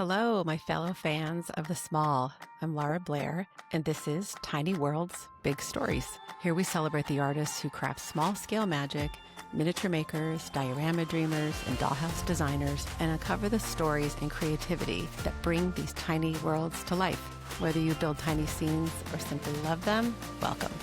Hello, my fellow fans of the small. I'm Laura Blair, and this is Tiny Worlds, Big Stories. Here we celebrate the artists who craft small-scale magic, miniature makers, diorama dreamers, and dollhouse designers, and uncover the stories and creativity that bring these tiny worlds to life. Whether you build tiny scenes or simply love them, welcome.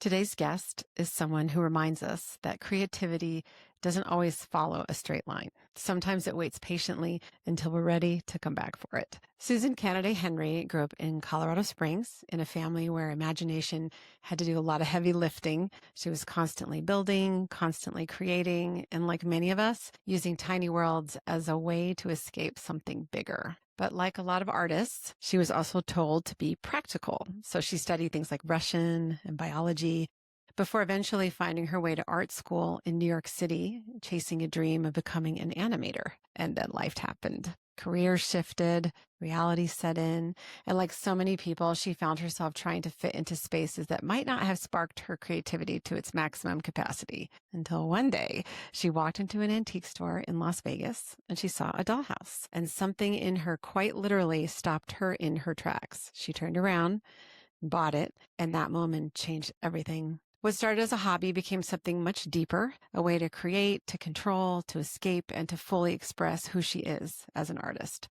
Today's guest is someone who reminds us that creativity doesn't always follow a straight line. Sometimes it waits patiently until we're ready to come back for it. Susan Canaday Henry grew up in Colorado Springs in a family where imagination had to do a lot of heavy lifting. She was constantly building, constantly creating, and like many of us, using tiny worlds as a way to escape something bigger. But like a lot of artists, she was also told to be practical. So she studied things like Russian and biology before eventually finding her way to art school in New York City, chasing a dream of becoming an animator. And then life happened. Career shifted, reality set in, and like so many people, she found herself trying to fit into spaces that might not have sparked her creativity to its maximum capacity. Until one day, she walked into an antique store in Las Vegas and she saw a dollhouse, and something in her quite literally stopped her in her tracks. She turned around, bought it, and that moment changed everything. What started as a hobby became something much deeper, a way to create, to control, to escape, and to fully express who she is as an artist.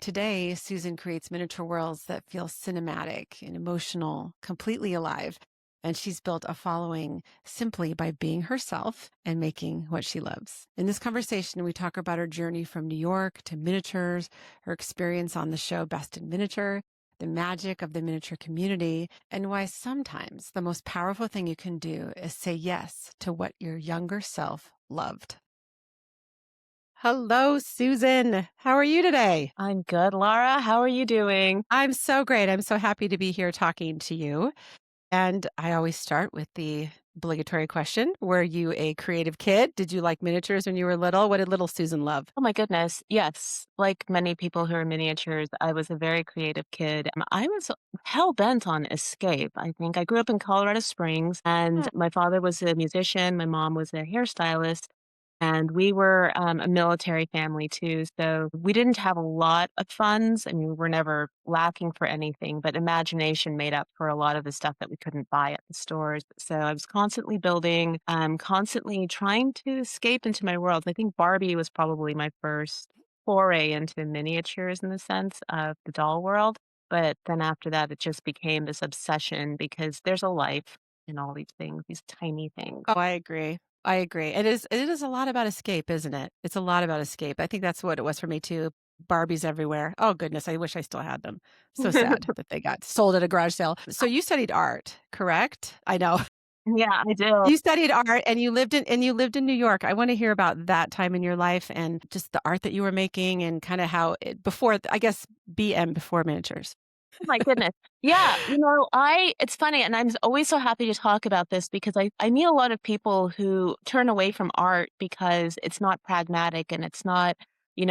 Today, Susan creates miniature worlds that feel cinematic and emotional, completely alive, and she's built a following simply by being herself and making what she loves. In this conversation, we talk about her journey from New York to miniatures, her experience on the show Best in Miniature, the magic of the miniature community, and why sometimes the most powerful thing you can do is say yes to what your younger self loved. Hello, Susan. How are you today? I'm good, Laura. How are you doing? I'm so great. I'm so happy to be here talking to you. And I always start with the obligatory question. Were you a creative kid? Did you like miniatures when you were little? What did little Susan love? Oh my goodness. Yes. Like many people who are miniatures, I was a very creative kid. I was hell bent on escape. I think I grew up in Colorado Springs and Oh, my father was a musician. My mom was a hairstylist. And we were a military family too. So we didn't have a lot of funds. I mean, we were never lacking for anything, but imagination made up for a lot of the stuff that we couldn't buy at the stores. So I was constantly building, constantly trying to escape into my world. I think Barbie was probably my first foray into miniatures in the sense of the doll world. But then after that, it just became this obsession because there's a life in all these things, these tiny things. I agree. I agree. It is a lot about escape, isn't it? It's a lot about escape. I think that's what it was for me too. Barbies everywhere. Oh goodness, I wish I still had them. So sad that they got sold at a garage sale. So you studied art, correct? I know. Yeah, I do. You studied art and you lived in New York. I want to hear about that time in your life and just the art that you were making and kind of how it before, I guess, BM before miniatures. Oh my goodness. Yeah, it's funny, and I'm always so happy to talk about this because I meet a lot of people who turn away from art because it's not pragmatic and it's not,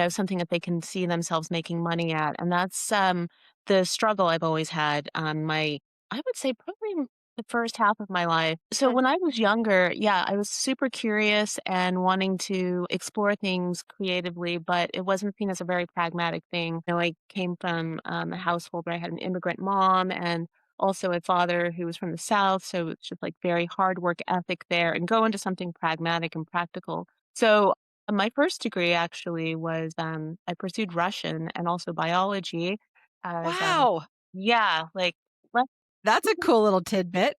something that they can see themselves making money at. And that's the struggle I've always had on I would say probably the first half of my life. So Mm. when I was younger, yeah, I was super curious and wanting to explore things creatively, but it wasn't seen as a very pragmatic thing. I came from a household where I had an immigrant mom and also a father who was from the South. So it's just like very hard work ethic there and go into something pragmatic and practical. So my first degree actually was I pursued Russian and also biology as Wow, yeah, like left that's a cool little tidbit.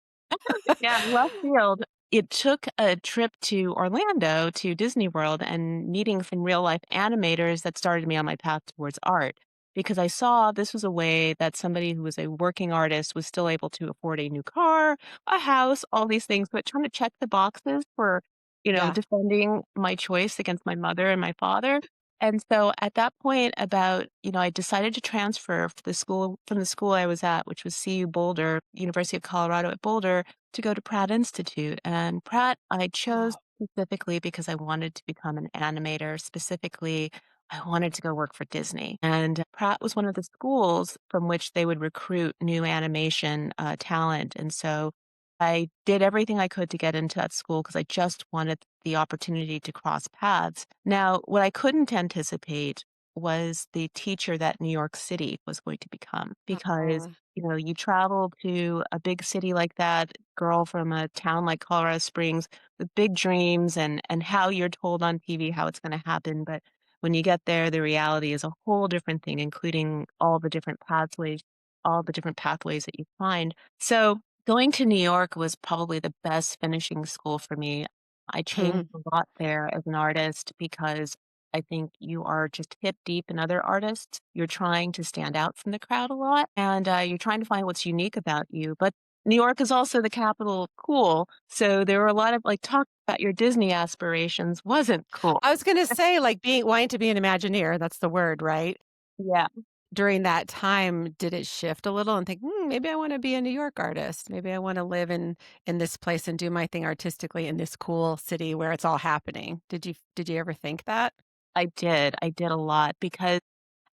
yeah, left field. It took a trip to Orlando to Disney World and meeting some real life animators that started me on my path towards art because I saw this was a way that somebody who was a working artist was still able to afford a new car, a house, all these things, but trying to check the boxes for, Yeah. defending my choice against my mother and my father. And so at that point I decided to transfer from the school I was at, which was CU Boulder, University of Colorado at Boulder, to go to Pratt Institute. And Pratt, I chose Oh, specifically because I wanted to become an animator. Specifically, I wanted to go work for Disney. And Pratt was one of the schools from which they would recruit new animation talent. And so I did everything I could to get into that school because I just wanted the opportunity to cross paths. Now, what I couldn't anticipate was the teacher that New York City was going to become because, Uh, you travel to a big city like that, girl from a town like Colorado Springs with big dreams and how you're told on TV how it's going to happen. But when you get there, the reality is a whole different thing, including all the different pathways that you find. So going to New York was probably the best finishing school for me. I changed hmm. a lot there as an artist because I think you are just hip deep in other artists. You're trying to stand out from the crowd a lot, and you're trying to find what's unique about you. But New York is also the capital of cool, so there were a lot of like talk about your Disney aspirations wasn't cool. I was gonna say, like, being wanting to be an Imagineer, that's the word, right? Yeah. During that time, did it shift a little and think, "Hmm, maybe I wanna be a New York artist. Maybe I wanna live in this place and do my thing artistically in this cool city where it's all happening." Did you ever think that? I did. I did a lot because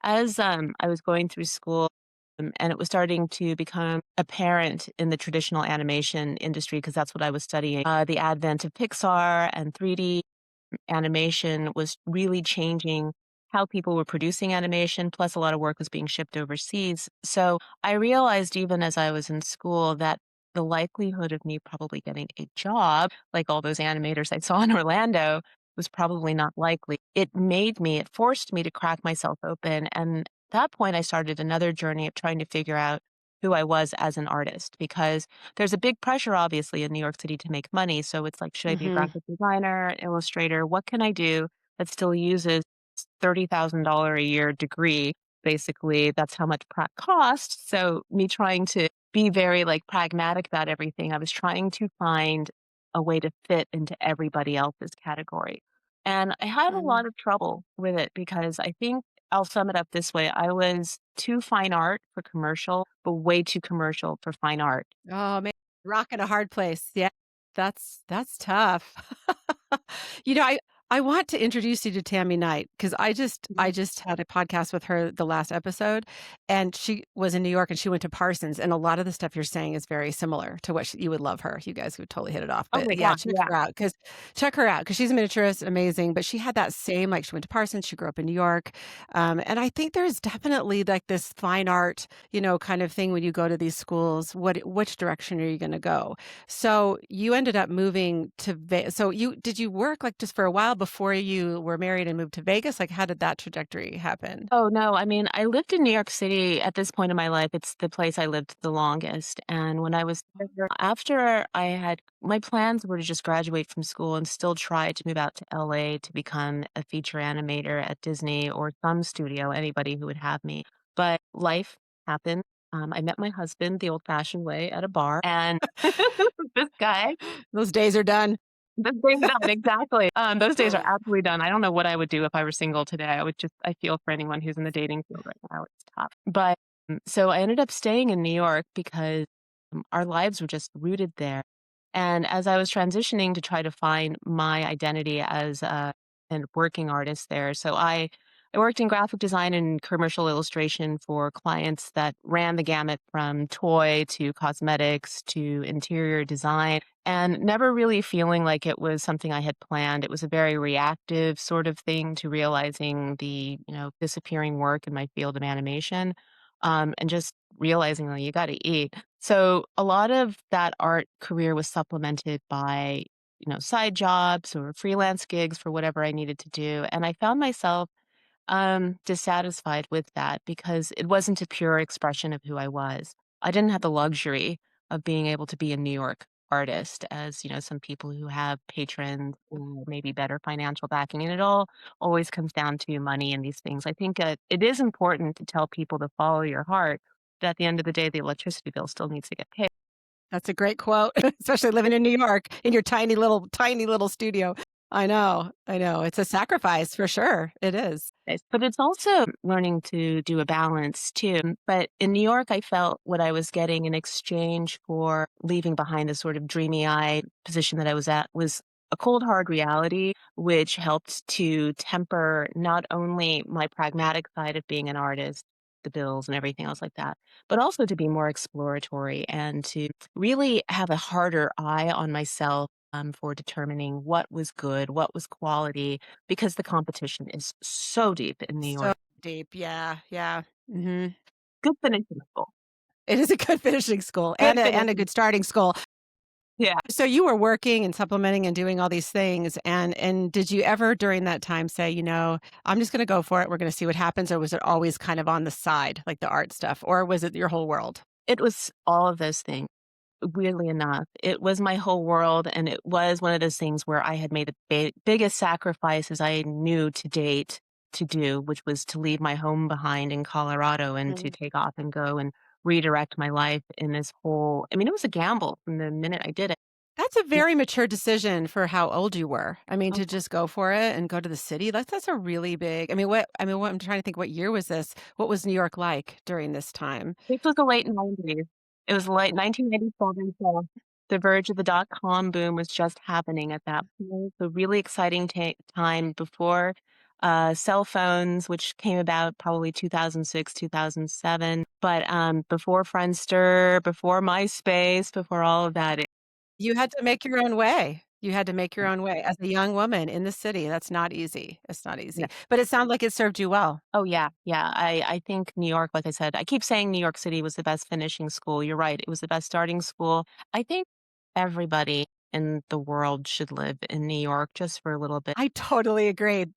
as I was going through school and it was starting to become apparent in the traditional animation industry, because that's what I was studying, the advent of Pixar and 3D animation was really changing how people were producing animation, plus a lot of work was being shipped overseas. So I realized even as I was in school that the likelihood of me probably getting a job, like all those animators I saw in Orlando, was probably not likely. It forced me to crack myself open. And at that point, I started another journey of trying to figure out who I was as an artist because there's a big pressure, obviously, in New York City to make money. So it's like, should I be a Mhm. graphic designer, illustrator? What can I do that still uses $30,000 a year degree? Basically, that's how much prac costs. So me trying to be very like pragmatic about everything, I was trying to find a way to fit into everybody else's category. And I had a lot Um, of trouble with it because I think I'll sum it up this way. I was too fine art for commercial, but way too commercial for fine art. oh, man, rock in a hard place. Yeah, that's tough. You know, I want to introduce you to Tammy Knight because I Mhm. just had a podcast with her the last episode, and she was in New York and she went to Parsons, and a lot of the stuff you're saying is very similar to what you would love her. You guys would totally hit it off. Oh But my yeah, god, yeah. check her out because she's a miniaturist, amazing. But she had that same like she went to Parsons, she grew up in New York, and I think there's definitely like this fine art, kind of thing when you go to these schools. Which direction are you going to go? So you ended up moving to so you work like just for a while before you were married and moved to Vegas? Like how did that trajectory happen? Oh, no, I mean, I lived in New York City at this point in my life, it's the place I lived the longest, and when I was there after I had my plans were to just graduate from school and still try to move out to LA to become a feature animator at Disney or some studio, anybody who would have me, but life happened. I met my husband the old-fashioned way at a bar, and this guy Those days are done. the days are done, exactly. Those days are absolutely done. I don't know what I would do if I were single today. I feel for anyone who's in the dating field right now, it's tough. But, so I ended up staying in New York because, our lives were just rooted there. And as I was transitioning to try to find my identity as a working artist there, so I worked in graphic design and commercial illustration for clients that ran the gamut from toy to cosmetics to interior design and never really feeling like it was something I had planned. It was a very reactive sort of thing to realizing the, disappearing work in my field of animation, and just realizing, like, you gotta eat. So a lot of that art career was supplemented by, side jobs or freelance gigs for whatever I needed to do, and I found myself dissatisfied with that because it wasn't a pure expression of who I was. I didn't have the luxury of being able to be a New York artist as, some people who have patrons or maybe better financial backing. And it all always comes down to money and these things. I think it is important to tell people to follow your heart, but at the end of the day, the electricity bill still needs to get paid. That's a great quote, especially living in New York in your tiny little studio. I know. I know. It's a sacrifice for sure. It is. Nice. But it's also learning to do a balance too. But in New York, I felt what I was getting in exchange for leaving behind the sort of dreamy eyed position that I was at was a cold, hard reality, which helped to temper not only my pragmatic side of being an artist, the bills and everything else like that, but also to be more exploratory and to really have a harder eye on myself for determining what was good, what was quality, because the competition is so deep in New So York. deep. Yeah. Yeah. Mhm. Good finishing school. It is a good finishing school Good and a finishing. good starting school. Yeah. So you were working and supplementing and doing all these things, and did you ever during that time say, "I'm just gonna go for it, we're gonna see what happens," or was it always kind of on the side, like the art stuff, or was it your whole world? It was all of those things. Weirdly enough, it was my whole world, and it was one of those things where I had made the biggest sacrifices I knew to date to do, which was to leave my home behind in Colorado and to Mm. take off and go and redirect my life in this whole I mean, it was a gamble from the minute I did it. That's a Yeah. very mature decision for how old you were. I mean, Oh, to just go for it and go to the city, that's a really big what I'm trying to think what year was this? What was New York like during this time? this was the late '90s. It was late 1997, so the verge of the dot-com boom was just happening at that point. So really exciting time before, cell phones, which came about probably 2006, 2007, but, before Friendster, before MySpace, before all of that. You had to make your own way. You had to make your own way as a young woman in the city, that's not easy. It's not Yeah. easy. But it sounds like it served you well. Oh, yeah, yeah. I think New York, like I said, I keep saying New York City was the best finishing school. You're right, it was the best starting school. I think everybody in the world should live in New York just for a little bit. I totally agreed.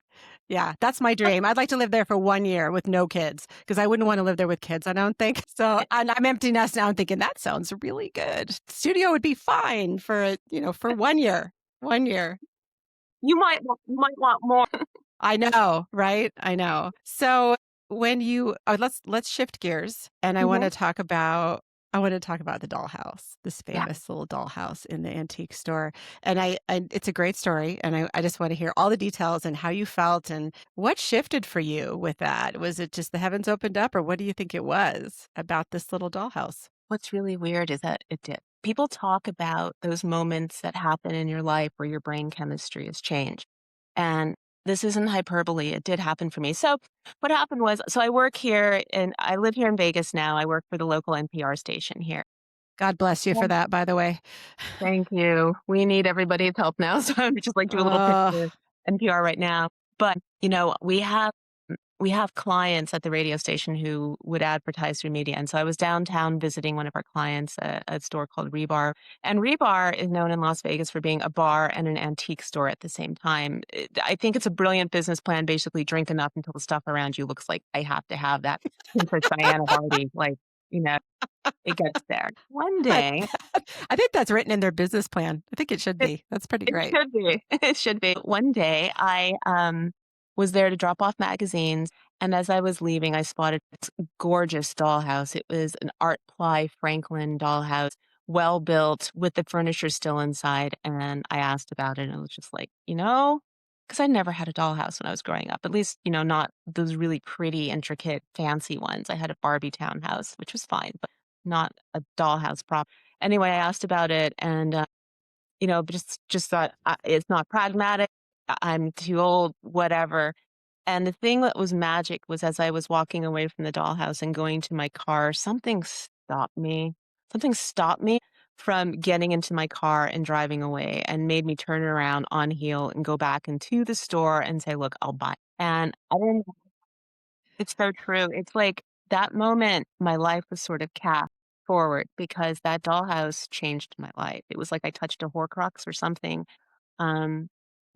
Yeah, that's my dream. I'd like to live there for 1 year with no kids because I wouldn't wanna live there with kids, I don't think. So, and I'm empty nest now, I'm thinking, "That sounds really good. Studio would be fine for, for 1 year. 1 year." You might want more. I know, right? I know. So when you let's shift gears, and Mhm. I want to talk about the dollhouse, this Yeah. famous little dollhouse in the antique store. And it's a great story, and I just want to hear all the details and how you felt and what shifted for you with that. Was it just the heavens opened up, or what do you think it was about this little dollhouse? What's really weird is that it did. People talk about those moments that happen in your life where your brain chemistry has changed. And this isn't hyperbole. It did happen for me. So what happened was, so I work here and I live here in Vegas now. I work for the local NPR station here. God bless you for that, by the way. Thank you. We need everybody's help now, so I'm just, like, do a little pitch Uh, for NPR right now. But, we have clients at the radio station who would advertise through media, and so I was downtown visiting one of our clients, a store called Rebar, and Rebar is known in Las Vegas for being a bar and an antique store at the same time. I think it's a brilliant business plan, basically drink enough until the stuff around you looks like, "I have to have that Princess Diana Barbie," like, you know, it gets there. One I day I think that's written in their business plan. I think it should be. That's pretty it great. should be. It should be. One day, I, was there to drop off magazines, and as I was leaving, I spotted this gorgeous dollhouse. It was an Art Ply Franklin dollhouse, well built, with the furniture still inside, and I asked about it, and it was just like, because I never had a dollhouse when I was growing up, at least, not those really pretty, intricate, fancy ones. I had a Barbie townhouse, which was fine, but not a dollhouse prop. Anyway, I asked about it, and, just thought, "It's not pragmatic. I'm too old, whatever." And the thing that was magic was as I was walking away from the dollhouse and going to my car, something stopped me. Something stopped me from getting into my car and driving away and made me turn around on heel and go back into the store and say, "Look, I'll buy." And I didn't it's so true. It's like that moment, my life was sort of cast forward because that dollhouse changed my life. It was like I touched a Horcrux or something, um,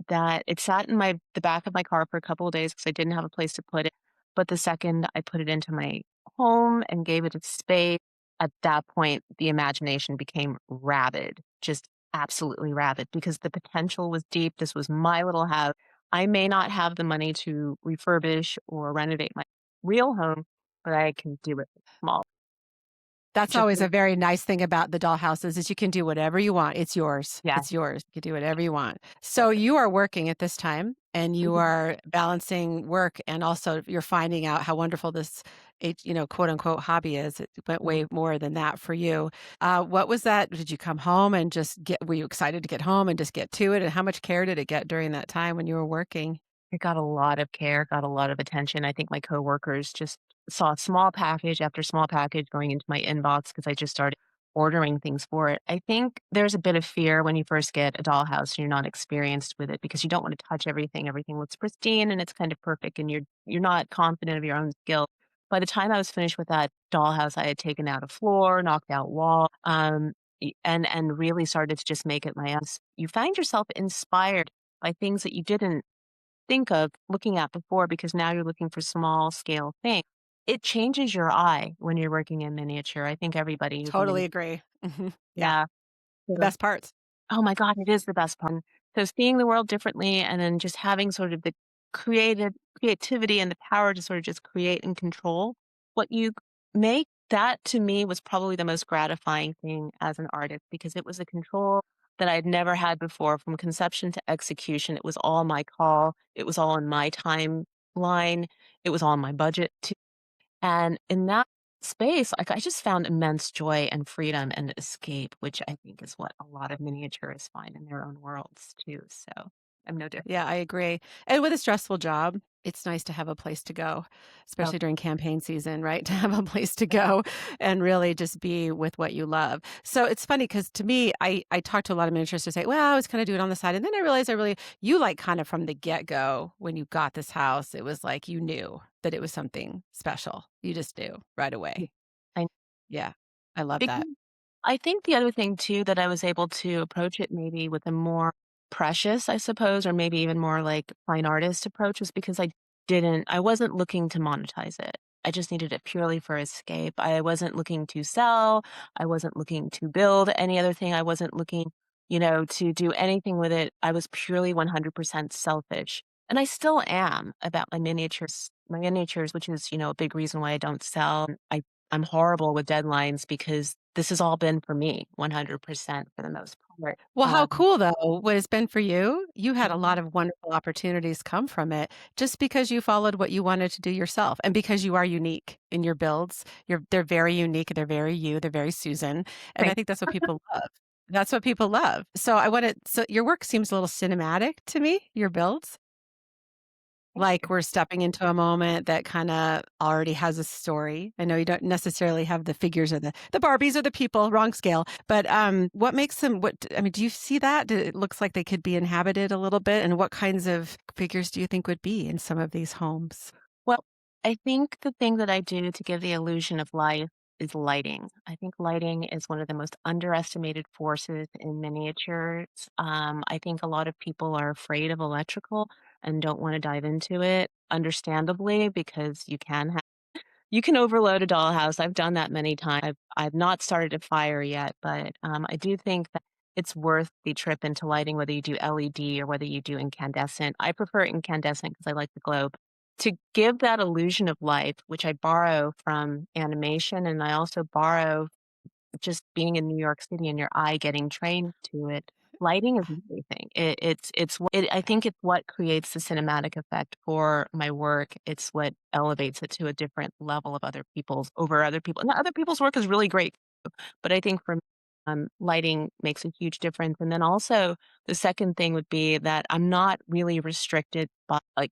that it sat in the back of my car for a couple of days because I didn't have a place to put it. But the second I put it into my home and gave it its space, at that point, the imagination became rabid, just absolutely rabid because the potential was deep. This was my little house. I may not have the money to refurbish or renovate my real home, but I can do it small. That's Just always like a very nice thing about the dollhouses is you can do whatever you want. It's yours. yeah. It's yours. You can do whatever you want. So you are working at this time and you Mhm, are balancing work and also you're finding out how wonderful this quote unquote hobby is. It went mhm. way more than that for you. What was that? Did you come home and were you excited to get home and just get to it? And how much care did it get during that time when you were working? It got a lot of care, got a lot of attention. I think my coworkers just saw small package after small package going into my inbox because I just started ordering things for it. I think there's a bit of fear when you first get a dollhouse and you're not experienced with it because you don't want to touch everything. Everything looks pristine and it's kind of perfect and you're not confident of your own skill. By the time I was finished with that dollhouse, I had taken out a floor, knocked out wall, and really started to just make it my own. You find yourself inspired by things that you didn't think of looking at before because now you're looking for small scale things. It changes your eye when you're working in miniature. I think everybody who's a Totally mini agree. Yeah, yeah. the best parts. Oh my god, it is the best part. So seeing the world differently and then just having sort of the creativity and the power to sort of just create and control what you make, that to me was probably the most gratifying thing as an artist because it was a control that I'd never had before from conception to execution. It was all my call. It was all in my timeline. It was all on my budget too. And in that space, like, I just found immense joy and freedom and escape, which I think is what a lot of miniaturists find in their own worlds too, so I'm no different. Yeah, I agree. And with a stressful job, it's nice to have a place to go, Oh, especially during campaign season, right? To have a place to go and really just be with what you love. So it's funny because to me, I talk to a lot of miniaturists who say, well, I was kind of doing it on the side. And then I realized you like kind of from the get go, when you got this house, it was like you knew that it was something special. You just knew right yeah, away. I Yeah, I love because that. I think the other thing too that I was able to approach it maybe with a more precious, I suppose, or maybe even more like fine artist approach was because I wasn't looking to monetize it. I just needed it purely for escape. I wasn't looking to sell. I wasn't looking to build any other thing. I wasn't looking, to do anything with it. I was purely 100% selfish. And I still am about my miniatures, which is, a big reason why I don't sell. I'm horrible with deadlines because this has all been for me 100% for the most part. Well, how cool though, what it's been for you. You had a lot of wonderful opportunities come from it just because you followed what you wanted to do yourself and because you are unique in your builds. They're very unique, they're very you, they're very Susan, and I Thank think that's what people love. That's what people love. So your work seems a little cinematic to me, your builds. you. Like we're stepping into a moment that kinda already has a story. I know you don't necessarily have the figures or the Barbies or the people, wrong scale, but, what makes them I mean, do you see that? Do it looks like they could be inhabited a little bit, and what kinds of figures do you think would be in some of these homes? Well, I think the thing that I do to give the illusion of life is lighting. I think lighting is one of the most underestimated forces in miniatures. I think a lot of people are afraid of electrical and don't want to dive into it, understandably, because you can overload a dollhouse. I've done that many times. I've not started a fire yet, but, I do think that it's worth the trip into lighting, whether you do LED or whether you do incandescent. I prefer incandescent because I like the glow. To give that illusion of life, which I borrow from animation, and I also borrow just being in New York City and your eye getting trained to it, lighting is everything. I think it's what creates the cinematic effect for my work. It's what elevates it to a different level of other people. And other people's work is really great, but I think for me, lighting makes a huge difference. And then also the second thing would be that I'm not really restricted by like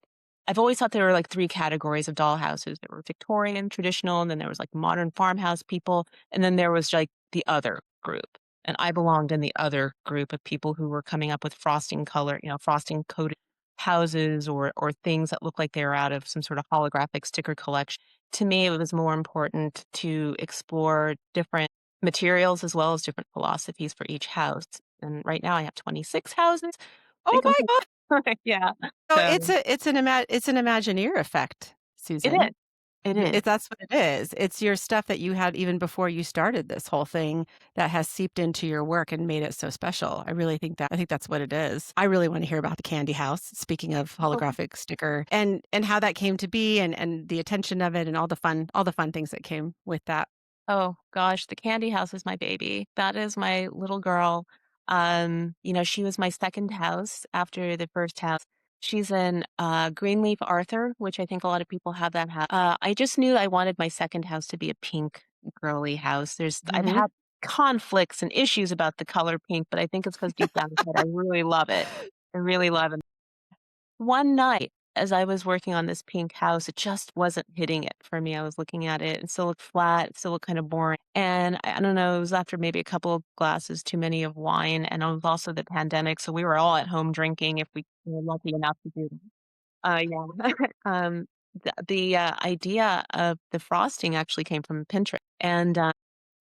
I've always thought there were like three categories of dollhouses. There were Victorian, traditional, and then there was like modern farmhouse people, and then there was like the other group. And I belonged in the other group of people who were coming up with frosting coated houses or things that look like they were out of some sort of holographic sticker collection. To me, it was more important to explore different materials as well as different philosophies for each house. And right now I have 26 houses. Oh Think my I'm god! yeah. So So it's an Imagineer effect, it is. Susan. It is. That's what it is. It's your stuff that you had even before you started this whole thing that has seeped into your work and made it so special. I think that's what it is. I really want to hear about the candy house, speaking of holographic sticker and how that came to be and the attention of it and all the fun things that came with that. Oh gosh, the candy house is my baby. That is my little girl. She was my second house after the first house. She's in Greenleaf Arthur, which I think a lot of people have that house. I just knew I wanted my second house to be a pink girly house. I've Mhm. had conflicts and issues about the color pink, but I think it's because deep down inside I really love it. I really love it. One night as I was working on this pink house, it just wasn't hitting it for me. I was looking at it, it still looked flat, it still looked kind of boring. And I don't know, it was after maybe a couple of glasses too many of wine, and it was also the pandemic, so we were all at home drinking if we were lucky enough to do yeah. The idea of the frosting actually came from Pinterest, and,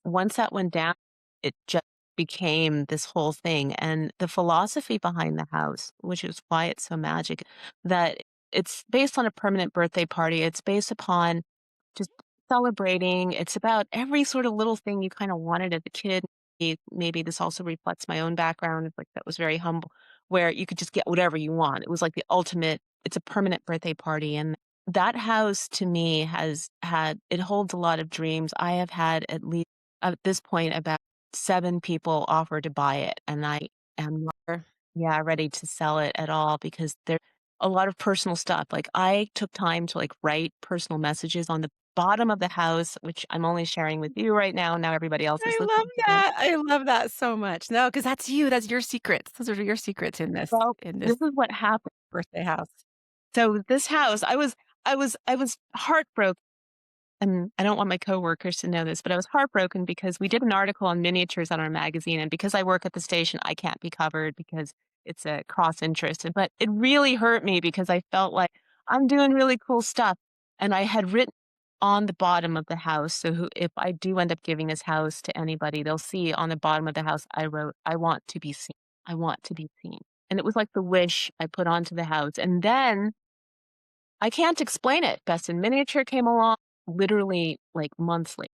once that went down, it just became this whole thing, and the philosophy behind the house, which is why it's so magic, that it's based on a permanent birthday party, it's based upon just celebrating, it's about every sort of little thing you kinda wanted as a kid. Maybe this also reflects my own background, it's like that was very humble, where you could just get whatever you want. It was like the ultimate it's a permanent birthday party, and that house to me has had it holds a lot of dreams. I have had at least at this point about 7 people offer to buy it, and I am not Or yeah, ready to sell it at all because there's a lot of personal stuff. Like, I took time to, like, write personal messages on the bottom of the house, which I'm only sharing with you right now. Now everybody else is I love listening to this. that. I love that so much. No, because that's you, that's your secrets. Those are your secrets Well, in this this is what happened. birthday house. So this house, I was heartbroken. And I don't want my coworkers to know this, but I was heartbroken because we did an article on miniatures on our magazine, and because I work at the station, I can't be covered because it's a cross interest. But it really hurt me because I felt like I'm doing really cool stuff, and I had written on the bottom of the house. So if I do end up giving this house to anybody, they'll see on the bottom of the house I wrote, "I want to be seen. I want to be seen." And it was like the wish I put onto the house. And then I can't explain it. Best in Miniature came along literally, like, months later,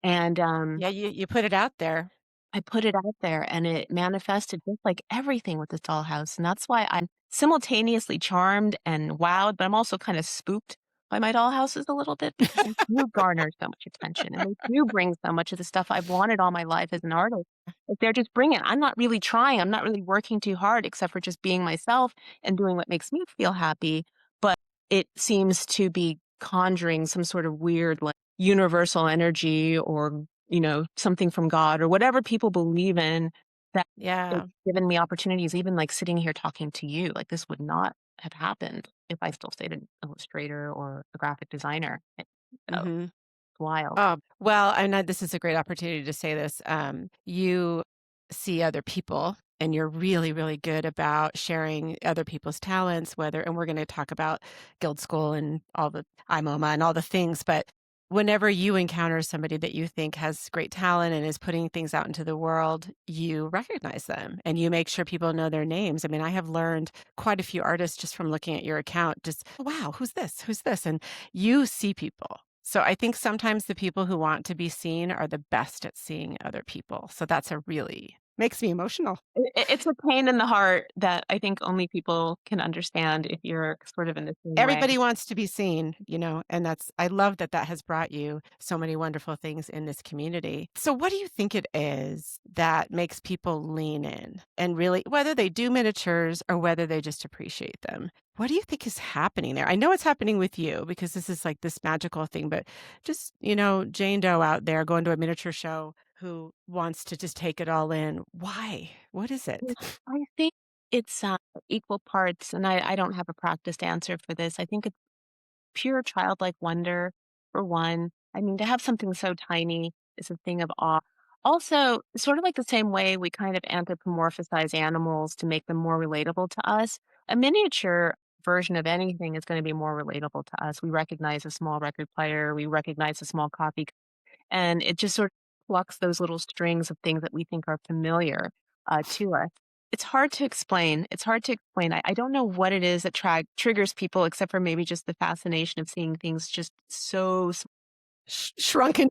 and, Yeah, you put it out there. I put it out there and it manifested just like everything with this dollhouse, and that's why I'm simultaneously charmed and wowed, but I'm also kinda spooked by my dollhouses a little bit because they do garner so much attention, and they do bring so much of the stuff I've wanted all my life as an artist. Like, they're just bringing it. I'm not really trying, I'm not really working too hard except for just being myself and doing what makes me feel happy, but it seems to be conjuring some sort of weird, like, universal energy or something from God or whatever people believe in that it's Yeah. given me opportunities, even like sitting here talking to you, like this would not have happened if I still stayed an illustrator or a graphic designer. It's Mhm. wild. Oh, well, I know this is a great opportunity to say this. You see other people and you're really, really good about sharing other people's talents, whether, and we're going to talk about Guild School and all the IMOMA and all the things, but whenever you encounter somebody that you think has great talent and is putting things out into the world, you recognize them and you make sure people know their names. I mean, I have learned quite a few artists just from looking at your account, just, wow, who's this? Who's this? And you see people. So I think sometimes the people who want to be seen are the best at seeing other people. So that's a really makes me emotional. It's a pain in the heart that I think only people can understand if you're sort of in the same way. Everybody wants to be seen, and that's I love that that has brought you so many wonderful things in this community. So what do you think it is that makes people lean in and really whether they do miniatures or whether they just appreciate them? What do you think is happening there? I know it's happening with you because this is like this magical thing, but just, Jane Doe out there going to a miniature show who wants to just take it all in. Why? What is it? I think it's equal parts, and I don't have a practiced answer for this. I think it's pure childlike wonder, for one. I mean, to have something so tiny is a thing of awe. Also, sort of like the same way we kind of anthropomorphize animals to make them more relatable to us, a miniature version of anything is going to be more relatable to us. We recognize a small record player, we recognize a small coffee, and it just sort of plucks those little strings of things that we think are familiar to us. It's hard to explain. It's hard to explain. I don't know what it is that triggers people, except for maybe just the fascination of seeing things just so Shrunken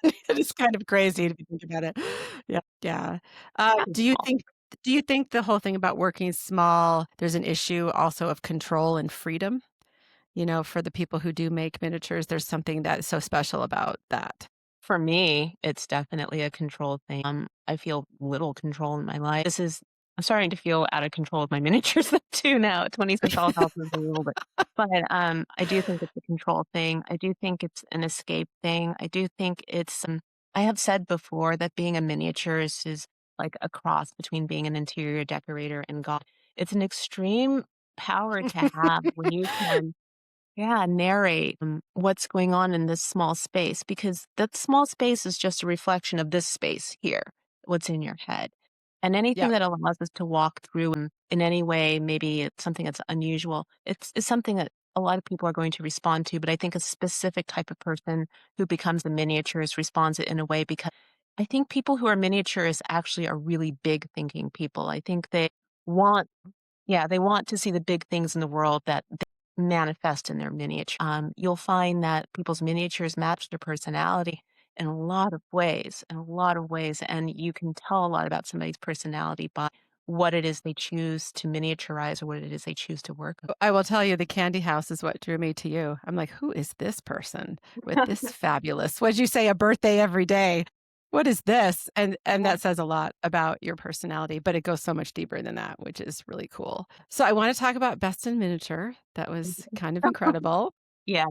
down. It is kind of crazy if you think about it. Yeah, yeah. small. Do you think the whole thing about working small, there's an issue also of control and freedom? For the people who do make miniatures, there's something that's so special about that. For me, it's definitely a control thing. I feel little control in my life. I'm starting to feel out of control of my miniatures too now. 26 all health is a little bit. But I do think it's a control thing. I do think it's an escape thing. I do think I have said before that being a miniaturist is like a cross between being an interior decorator and God. It's an extreme power to have when you can, yeah, narrate what's going on in this small space, because that small space is just a reflection of this space here, what's in your head. And anything Yep. that allows us to walk through in any way, maybe it's something that's unusual, it's something that a lot of people are going to respond to. But I think a specific type of person who becomes a miniaturist responds it in a way because I think people who are miniaturists actually are really big thinking people. I think they want, yeah, they want to see the big things in the world that they manifest in their miniature. You'll find that people's miniatures match their personality in in a lot of ways, and you can tell a lot about somebody's personality by what it is they choose to miniaturize or what it is they choose to work I will tell you the candy house is what drew me to you. I'm like, "Who is this person with on. this fabulous" what'd you say? A birthday every day. What is this? And that says a lot about your personality, but it goes so much deeper than that, which is really cool. So I wanna talk about Best in Miniature. That was kind of incredible. Yeah.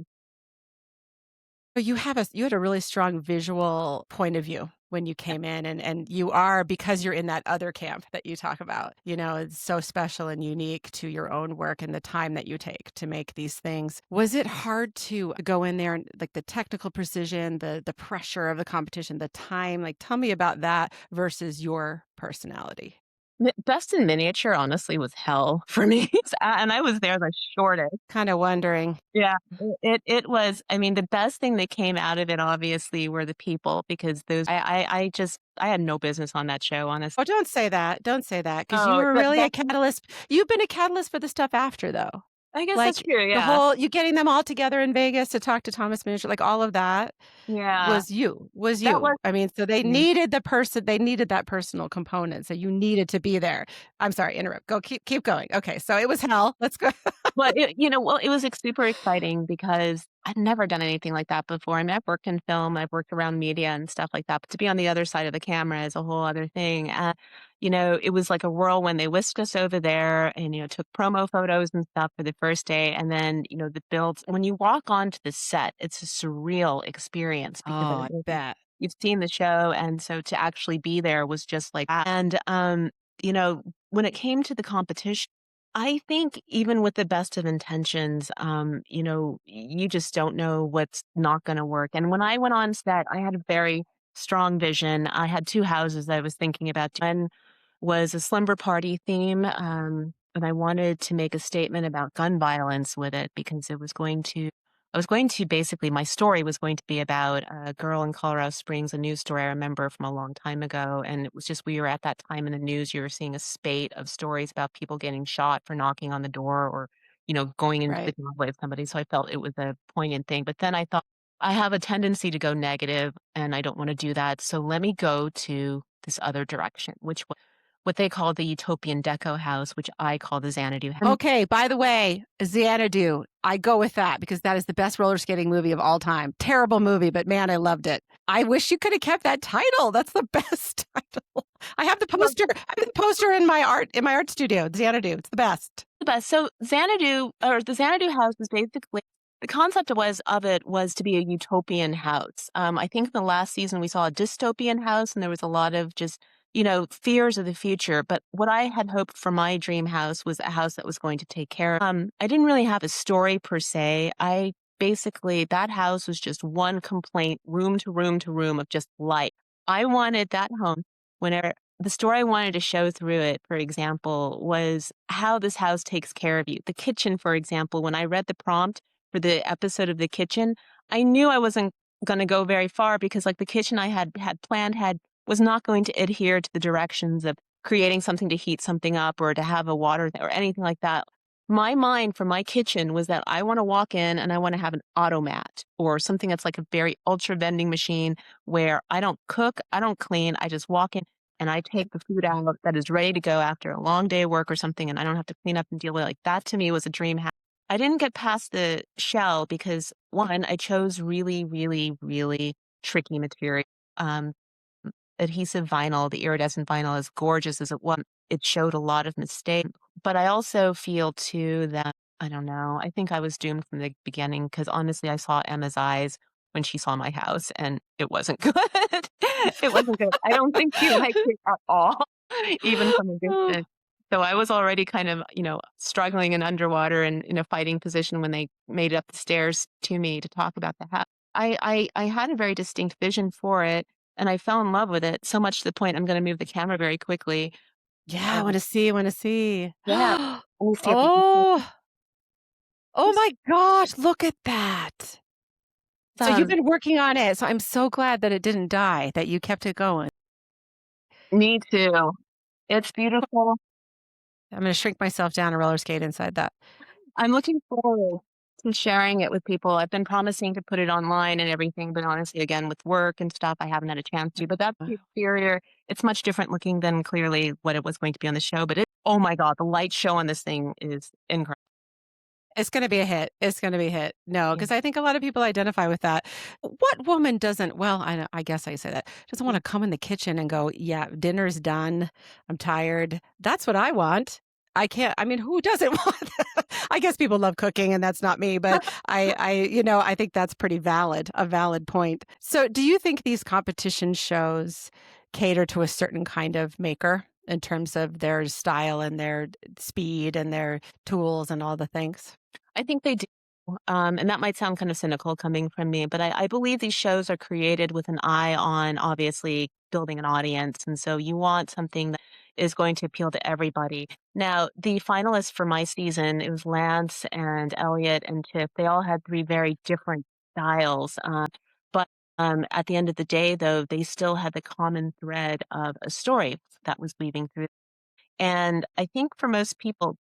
But you had a really strong visual point of view when you came in, and you are because you're in that other camp that you talk about, it's so special and unique to your own work and the time that you take to make these things. Was it hard to go in there and, like, the technical precision, the pressure of the competition, the time? Like, tell me about that versus your personality. Best in miniature, honestly, was hell for me. And I was there the shortest. Kinda wondering. Yeah, it was, I mean, the best thing that came out of it obviously were the people, because those I just I had no business on that show, honestly. Oh, don't say that, don't say that, because you Oh, were that really that a catalyst. You've been a catalyst for the stuff after, though. I guess that's Like, true, the yeah. whole you getting them all together in Vegas to talk to Thomas Minish, like, all of that Yeah, was you. that was I mean, so they mm. needed they needed that personal component, so you needed to be there. I'm sorry, interrupt. Go, keep going. Okay, so it was hell. Let's go. But well, it was super exciting because I'd never done anything like that before. I mean, I've worked in film, I've worked around media and stuff like that, but to be on the other side of the camera is a whole other thing. It was like a whirlwind. They whisked us over there and, took promo photos and stuff for the first day. And then, the builds. When you walk onto the set, it's a surreal experience because Oh, I bet. you've seen the show. And so to actually be there was just like that. And, you know, when it came to the competition, I think even with the best of intentions, you just don't know what's not going to work. And when I went on set, I had a very strong vision. I had two houses that I was thinking about. One was a slumber party theme, and I wanted to make a statement about gun violence with it because I was going to basically, my story was going to be about a girl in Colorado Springs, a news story I remember from a long time ago. And it was just, we were at that time in the news, you were seeing a spate of stories about people getting shot for knocking on the door or, going into the Right. driveway of somebody. So I felt it was a poignant thing. But then I thought, I have a tendency to go negative and I don't want to do that. So let me go to this other direction, which was what they call the utopian deco house, which I call the Xanadu house. Okay, by the way, Xanadu, I go with that because that is the best roller skating movie of all time. Terrible movie, but man, I loved it. I wish you could have kept that title. That's the best title. I have the poster. I have the poster in my art studio. Xanadu, it's the best. The best. So Xanadu, or the Xanadu house, was basically the concept of it was to be a utopian house. I think in the last season we saw a dystopian house, and there was a lot of just fears of the future. But what I had hoped for my dream house was a house that was going to take care of. I didn't really have a story per se. I basically that house was just one complaint, room to room to room of just light. I wanted that home whenever the story I wanted to show through it, for example, was how this house takes care of you. The kitchen, for example, when I read the prompt for the episode of the kitchen, I knew I wasn't going to go very far because like the kitchen I had planned had was not going to adhere to the directions of creating something to heat something up or to have a water or anything like that. My mind for my kitchen was that I want to walk in and I want to have an automat or something that's like a very ultra vending machine where I don't cook, I don't clean, I just walk in and I take the food out that is ready to go after a long day of work or something, and I don't have to clean up and deal with it. Like that to me was a dream house. I didn't get past the shell because one, I chose really, really, really tricky material. Um, Adhesive vinyl, the iridescent vinyl, as gorgeous as it was, it showed a lot of mistakes. But I also feel too that I don't know. I think I was doomed from the beginning because honestly, I saw Emma's eyes when she saw my house, and it wasn't good. It wasn't good. I don't think she liked it at all, even from a distance. So I was already kind of, struggling and underwater and in a fighting position when they made it up the stairs to me to talk about the house. I had a very distinct vision for it, and I fell in love with it so much to the point I'm gonna move the camera very quickly. Yeah, I Um, wanna see, I wanna see. yeah, let me see if I can pull Oh, oh this. my gosh, look at that. So you've Um, been working on it, so I'm so glad that it didn't die, that you kept it going. Me too. It's beautiful. I'm gonna shrink myself down and roller skate inside that. I'm looking forward to sharing it with people. I've been promising to put it online and everything, but honestly, again, with work and stuff, I haven't had a chance to. But that's the exterior. It's much different looking than clearly what it was going to be on the show. But oh my God, the light show on this thing is incredible. It's gonna be a hit. It's gonna be a hit. No, Yeah. because I think a lot of people identify with that. What woman doesn't well, I guess I say that, doesn't wanna come in the kitchen and go, "Yeah, dinner's done. I'm tired." That's what I want. I mean, who doesn't want that? I guess people love cooking, and that's not me, but I think that's pretty valid, a valid point. So, do you think these competition shows cater to a certain kind of maker in terms of their style and their speed and their tools and all the things? I think they do. And that might sound kind of cynical coming from me, but I believe these shows are created with an eye on obviously building an audience. And so you want something that is going to appeal to everybody. Now, the finalists for my season, it was Lance and Elliot and Tiff. They all had three very different styles. But at the end of the day, though, they still had the common thread of a story that was weaving through. And I think for most people,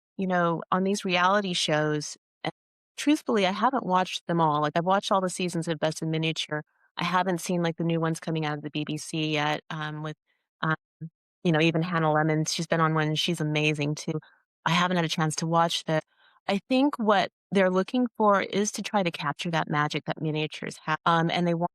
on these reality shows, and truthfully, I haven't watched them all. Like I've watched all the seasons of Best in Miniature. I haven't seen like the new ones coming out of the BBC yet. With, um, even Hannah Lemons. She's been on one. She's amazing too. I haven't had a chance to watch that. I think what they're looking for is to try to capture that magic that miniatures have. And they want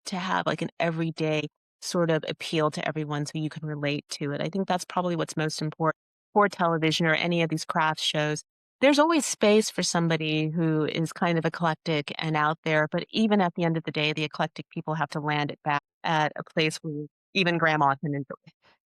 to have like an everyday sort of appeal to everyone so you can relate to it. I think that's probably what's most important for television or any of these craft shows. There's always space for somebody who is kind of eclectic and out there, but even at the end of the day, the eclectic people have to land it back at a place where even grandma can enjoy.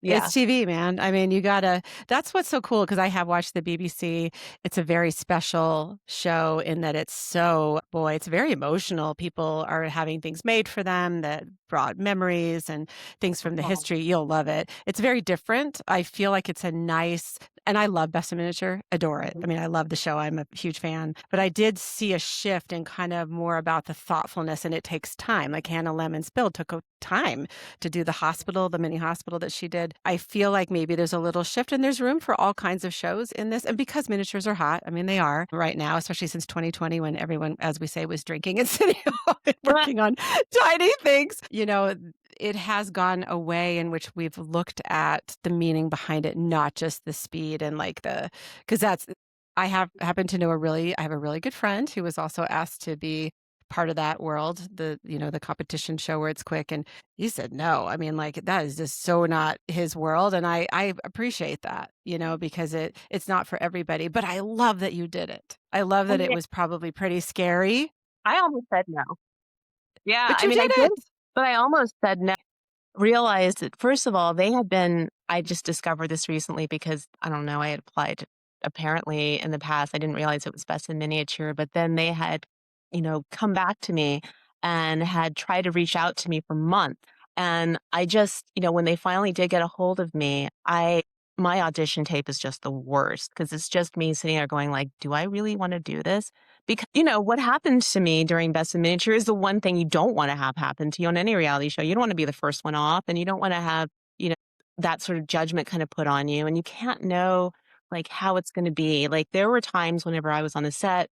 Yeah. It's TV, man. I mean, you gotta that's what's so cool because I have watched the BBC. It's a very special show in that it's so boy, it's very emotional. People are having things made for them that brought memories and things from the Oh, history. You'll love it. It's very different. I feel like it's a nice and I love Best in Miniature, adore it. I mhm. mean, I love the show. I'm a huge fan. But I did see a shift in kind of more about the thoughtfulness, and it takes time. Like Hannah Lemon's Bill took time to do the hospital, the mini hospital that she did. I feel like maybe there's a little shift and there's room for all kinds of shows in this. And because miniatures are hot, I mean, they are right now, especially since 2020 when everyone, as we say, was drinking and sitting home and working on tiny things. It has gone a way in which we've looked at the meaning behind it, not just the speed and like because I have a really good friend who was also asked to be part of that world, the competition show where it's quick. And he said, no, I mean, like that is just so not his world. And I appreciate that, because it's not for everybody, but I love that you did it. I love that it Yeah, was probably pretty scary, I almost said no. Yeah, but I you mean, I did did, it. but I almost said no. Realized that, first of all, they had been I just discovered this recently because, I don't know, I had applied apparently in the past. I didn't realize it was Best in Miniature, but then they had, come back to me and had tried to reach out to me for months. And I just, when they finally did get a hold of me, my audition tape is just the worst because it's just me sitting there going like, "Do I really wanna do this?" Because, what happened to me during Best in Miniature is the one thing you don't wanna have happen to you on any reality show. You don't wanna be the first one off, and you don't wanna have, you know, that sort of judgment kinda put on you, and you can't know, like, how it's gonna be. Like, there were times whenever I was on the set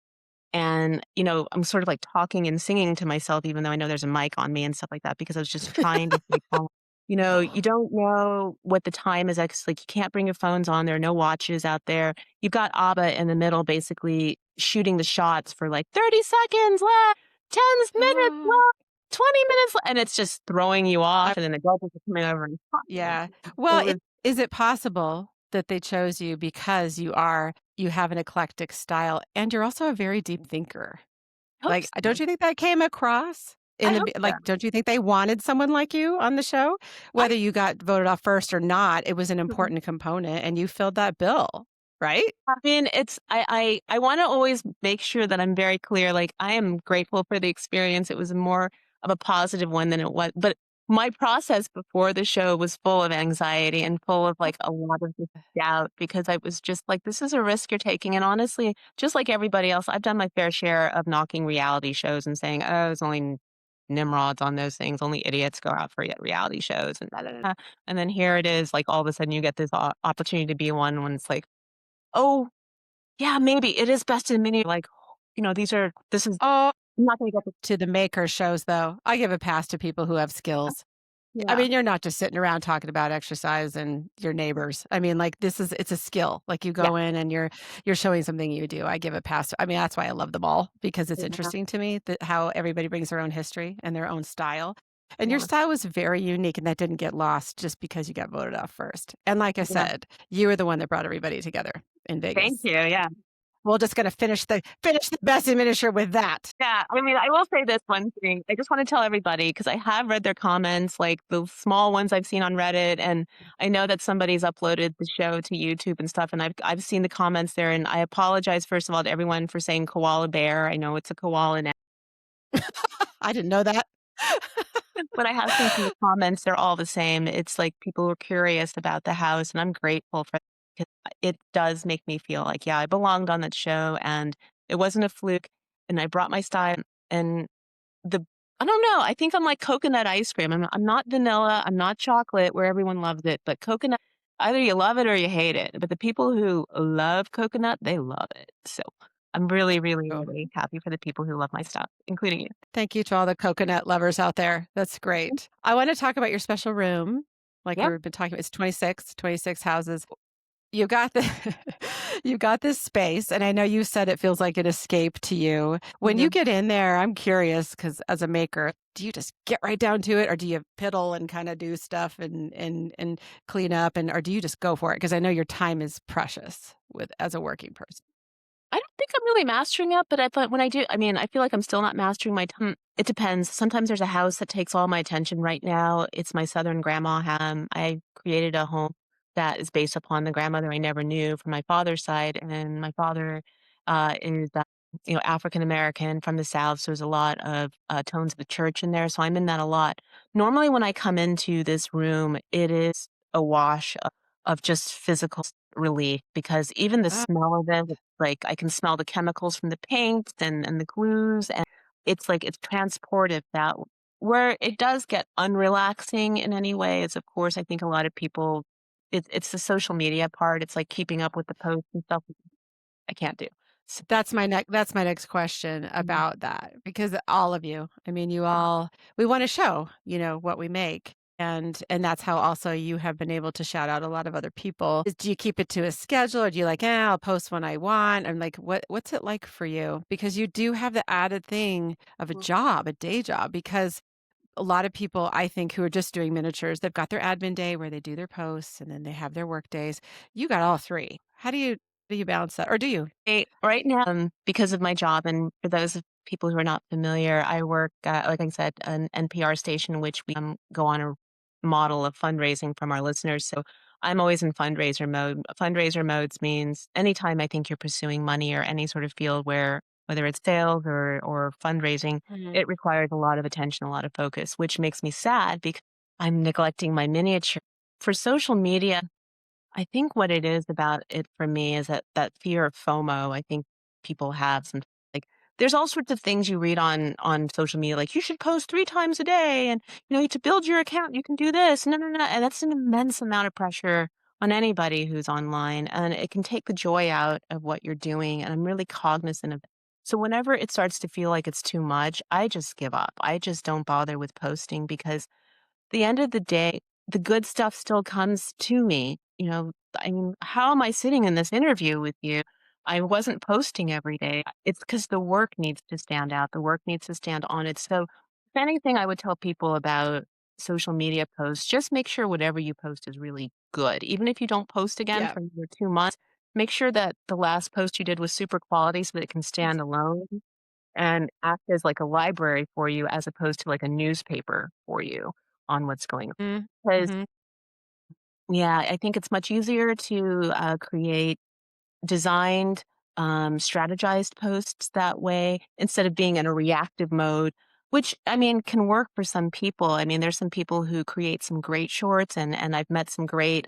and, I'm sort of like talking and singing to myself even though I know there's a mic on me and stuff like that because I was just trying to stay calm. You don't know what the time is, like, you can't bring your phones on, there are no watches out there. You've got ABBA in the middle basically shooting the shots for, like, 30 seconds left, 10 minutes Ah, left, 20 minutes left, and it's just throwing you I off, and then the judges are coming over and talking. yeah. It Well, was is it possible that they chose you because you have an eclectic style and you're also a very deep thinker? hope Like, so. don't you think that came across? I In the hope b so. like, don't you think they wanted someone like you on the show? I Whether you got voted off first or not, it was an Mhm. important component, and you filled that bill, right? I mean, it's I wanna always make sure that I'm very clear, like, I am grateful for the experience, it was more of a positive one than it was but my process before the show was full of anxiety and full of, like, a lot of just doubt because I was just like, "This is a risk you're taking," and honestly, just like everybody else, I've done my fair share of knocking reality shows and saying, "Oh, it's only nimrods on those things, only idiots go out for reality shows," and da da da, and then here it is, like, all of a sudden you get this opportunity to be one when it's like, "Oh, yeah, maybe. It is best in mini like, this is Oh, I'm not gonna get the to the maker shows, though. I give a pass to people who have skills. I yeah, mean, you're not just sitting around talking about exercise and your neighbors. I mean, like, it's a skill. Like, you yeah, go in and you're showing something you do. I give a pass. I mean, that's why I love them all because it's yeah, interesting to me that how everybody brings their own history and their own style. And your yeah, style was very unique, and that didn't get lost just because you got voted off first. And like I yeah. said, you were the one that brought everybody together in Thank Vegas. you, yeah. We're just gonna finish the best in miniature with that. Yeah, I mean, I will say this one thing. I just wanna tell everybody because I have read their comments, like, the small ones I've seen on Reddit, and I know that somebody's uploaded the show to YouTube and stuff, and I've seen the comments there, and I apologize, first of all, to everyone for saying koala bear. I know it's a koala now. I didn't know that. But I have seen from the comments, they're all the same. It's like people were curious about the house, and I'm grateful for it. It does make me feel like, yeah, I belonged on that show, and it wasn't a fluke, and I brought my style, and the I don't know, I think I'm like coconut ice cream. I'm not vanilla, I'm not chocolate where everyone loves it, but coconut, either you love it or you hate it. But the people who love coconut, they love it. So I'm really, really, Oh. really happy for the people who love my stuff, including you. Thank you to all the coconut lovers out there. That's great. I wanna talk about your special room, like Yep. we've been talking it's 26 houses. You got the you got this space, and I know you said it feels like an escape to you. When you Mhm. get in there, I'm curious because as a maker, do you just get right down to it, or do you piddle and kinda do stuff and clean up, or do you just go for it? Because I know your time is precious with as a working person. I don't think I'm really mastering it, but I thought when I do, I mean, I feel like I'm still not mastering my time. It depends. Sometimes there's a house that takes all my attention. Right now, it's my Southern grandma. I created a home that is based upon the grandmother I never knew from my father's side, and my father is, African American from the South. So there's a lot of tones of the church in there. So I'm in that a lot. Normally, when I come into this room, it is a wash of just physical relief because even the Ah, smell of it, like, I can smell the chemicals from the paints and the glues, and it's like it's transportive that where it does get unrelaxing in any way is, of course, I think a lot of people it's the social media part, it's like keeping up with the posts and stuff I can't do. So that's my next question mhm, about that, because all of you, I mean, you all we wanna show, what we make, and that's how also you have been able to shout out a lot of other people. Do you keep it to a schedule, or do you like, I'll post when I want?" And, like, what's it like for you? Because you do have the added thing of a mhm. job, a day job, because a lot of people, I think, who are just doing miniatures, they've got their admin day where they do their posts, and then they have their work days. You got all 3. How do you balance that, or do you? Right now, because of my job, and for those of people who are not familiar, I work, like I said, an NPR station, which we go on a model of fundraising from our listeners. So I'm always in fundraiser mode. Fundraiser modes means anytime I think you're pursuing money or any sort of field where whether it's sales or fundraising, Mhm. it requires a lot of attention, a lot of focus, which makes me sad because I'm neglecting my miniature. For social media, I think what it is about it for me is that fear of FOMO. I think people have some like there's all sorts of things you read on social media, like you should post 3 times a day, and to build your account, you can do this. No, no, no, and that's an immense amount of pressure on anybody who's online, and it can take the joy out of what you're doing. And I'm really cognizant of it. So whenever it starts to feel like it's too much, I just give up. I just don't bother with posting because the end of the day, the good stuff still comes to me. I mean, how am I sitting in this interview with you? I wasn't posting every day. It's because the work needs to stand out. The work needs to stand on it. So, if anything, I would tell people about social media posts, just make sure whatever you post is really good. Even if you don't post again Yeah. for another 2 months, make sure that the last post you did was super quality so that it can stand alone. and act as like a library for you as opposed to like a newspaper for you on what's going on. Mm, 'Cause, mhm. yeah, I think it's much easier to, create designed, strategized posts that way instead of being in a reactive mode, which I mean can work for some people. I mean, there's some people who create some great shorts, and I've met some great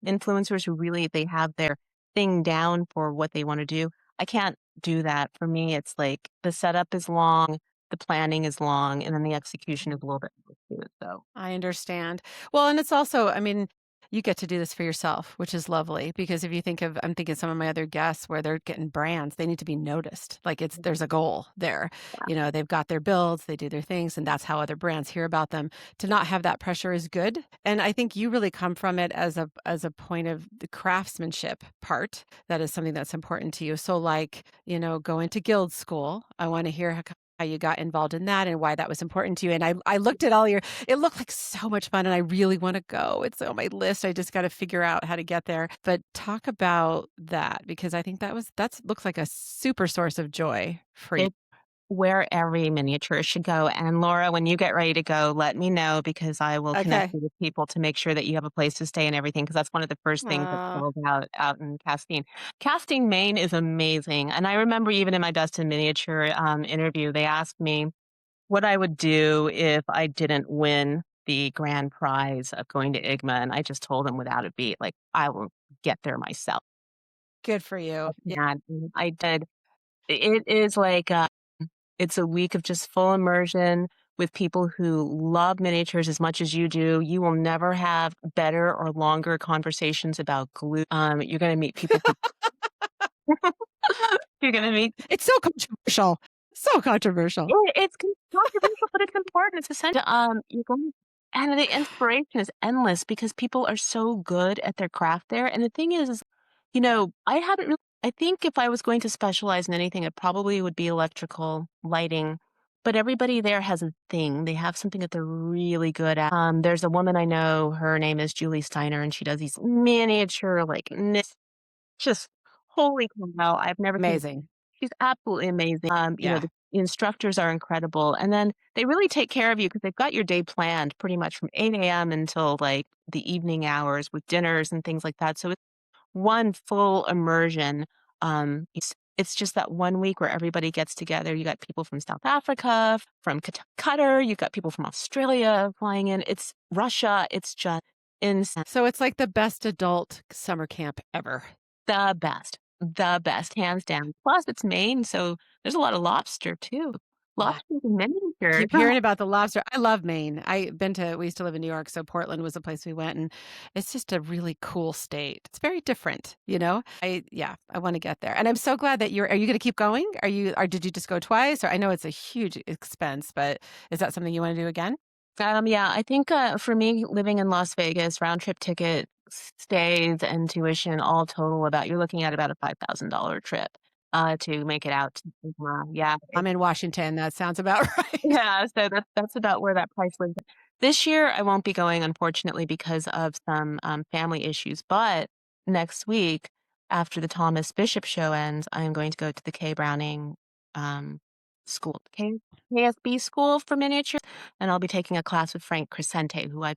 influencers who really they have their thing down for what they want to do. I can't do that. For me, it's like the setup is long, the planning is long, and then the execution is a little bit more too. So I understand. Well, and it's also, I mean, you get to do this for yourself, which is lovely because if you think of, I'm thinking some of my other guests where they're getting brands, they need to be noticed. Like there's a goal there. You know, they've got their builds, they do their things, and that's how other brands hear about them. To not have that pressure is good. And I think you really come from it as a point of the craftsmanship part. That is something that's important to you. So like, going to guild school, I want to hear how you got involved in that and why that was important to you. And I looked at all your it looked like so much fun, and I really wanna go. It's on my list. I just gotta figure out how to get there. But talk about that because I think that's looks like a super source of joy for you. it's where every miniature should go. And Laura, when you get ready to go, let me know because I will connect Okay. you with people to make sure that you have a place to stay and everything. Because that's one of the first things that's Aw, sold out in Castine. Casting, Maine is amazing. And I remember even in my Best in Miniature interview, they asked me what I would do if I didn't win the grand prize of going to IGMA. And I just told them without a beat, like, I will get there myself. good for you. Yeah. And I did. It is like, it's a week of just full immersion with people who love miniatures as much as you do. You will never have better or longer conversations about glue. You're gonna meet people who you're gonna meet It's so controversial. So controversial. controversial, but it's important. It's essential. You're going and the inspiration is endless because people are so good at their craft there. And the thing is, I haven't really. I think if I was going to specialize in anything, it probably would be electrical lighting. But everybody there has a thing. They have something that they're really good at. There's a woman I know. Her name is Julie Steiner, and she does these miniature, like, just holy cow! I've never seen Amazing. She's absolutely amazing. Yeah. The instructors are incredible, and then they really take care of you because 'cause they've got your day planned pretty much from 8 a.m. until, like, the evening hours with dinners and things like that, so it's one full immersion. It's just that 1 week where everybody gets together. You got people from South Africa, from Qatar, you've got people from Australia flying in. It's Russia. It's just insane. So it's like the best adult summer camp ever. The best, hands down. Plus, it's Maine, so there's a lot of lobster too. Lobsters and miniature. Keep hearing about the lobster. I love Maine. We used to live in New York, so Portland was a place we went, and it's just a really cool state. It's very different, you know? Yeah, I wanna get there, and I'm so glad that are you gonna keep going? Or did you just go twice? Or I know it's a huge expense, but is that something you wanna do again? Yeah, I think, for me, living in Las Vegas, round trip ticket, stays, and tuition all total about you're looking at about a $5,000 trip, to make it out to yeah. I'm in Washington, that sounds about right. Yeah, so that's about where that price was. This year, I won't be going, unfortunately, because of some, family issues, but next week, after the Thomas Bishop show ends, I am going to go to the K. Browning, school, KSB School for Miniatures, and I'll be taking a class with Frank Crescente, who I'm